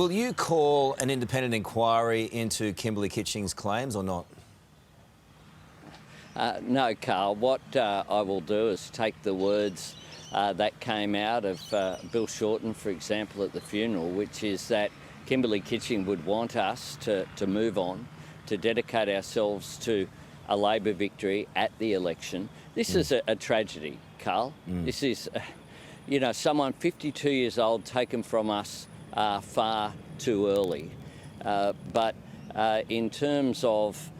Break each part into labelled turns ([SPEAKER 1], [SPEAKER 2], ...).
[SPEAKER 1] Will you call an independent inquiry into Kimberley Kitching's claims or not?
[SPEAKER 2] No, Carl. What I will do is take the words that came out of Bill Shorten, for example, at the funeral, which is that Kimberley Kitching would want us to move on, to dedicate ourselves to a Labor victory at the election. This is a tragedy, Carl. This is, someone 52 years old taken from us far too early. But in terms of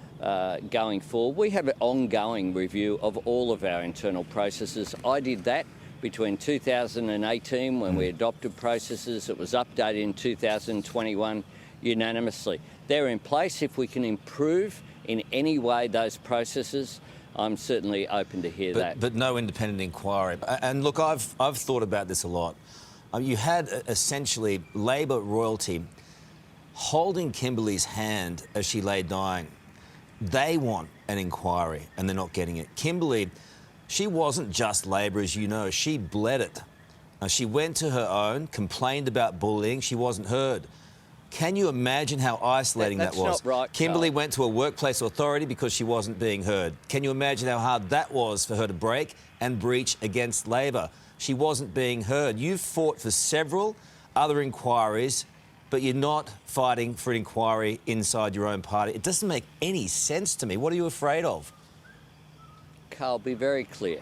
[SPEAKER 2] going forward, we have an ongoing review of all of our internal processes. I did that between 2018 when we adopted processes. It was updated in 2021 unanimously. They're in place. If we can improve in any way those processes, I'm certainly open to hear that.
[SPEAKER 1] But no independent inquiry. And look, I've thought about this a lot. You had essentially Labor royalty holding Kimberley's hand as she lay dying. They want an inquiry and they're not getting it. Kimberley, she wasn't just Labor, as you know. She bled it. She went to her own, complained about bullying. She wasn't heard. Can you imagine how isolating that was?
[SPEAKER 2] That's not right,
[SPEAKER 1] Kimberley
[SPEAKER 2] Carl.
[SPEAKER 1] went to a workplace authority because she wasn't being heard. Can you imagine how hard that was for her to break and breach against Labor? She wasn't being heard. You've fought for several other inquiries, but you're not fighting for an inquiry inside your own party. It doesn't make any sense to me. What are you afraid of?
[SPEAKER 2] Carl, be very clear.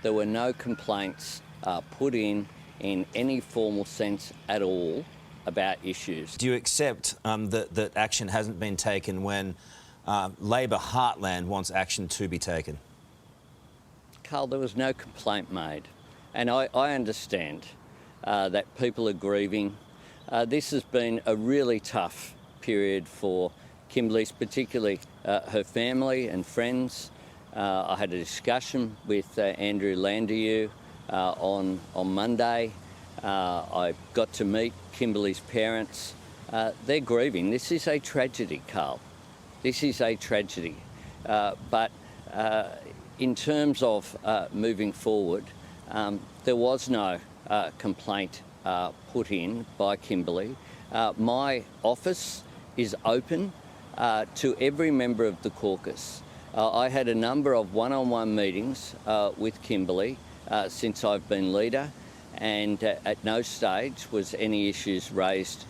[SPEAKER 2] There were no complaints put in any formal sense at all about issues.
[SPEAKER 1] Do you accept that action hasn't been taken when Labor heartland wants action to be taken?
[SPEAKER 2] Carl, there was no complaint made. And I understand that people are grieving. This has been a really tough period for Kimberley's, particularly her family and friends. I had a discussion with Andrew Landrieu on Monday. I got to meet Kimberley's parents. They're grieving. This is a tragedy, Carl. This is a tragedy. But in terms of moving forward, there was no complaint put in by Kimberley. My office is open to every member of the caucus. I had a number of one-on-one meetings with Kimberley since I've been leader, and at no stage was any issues raised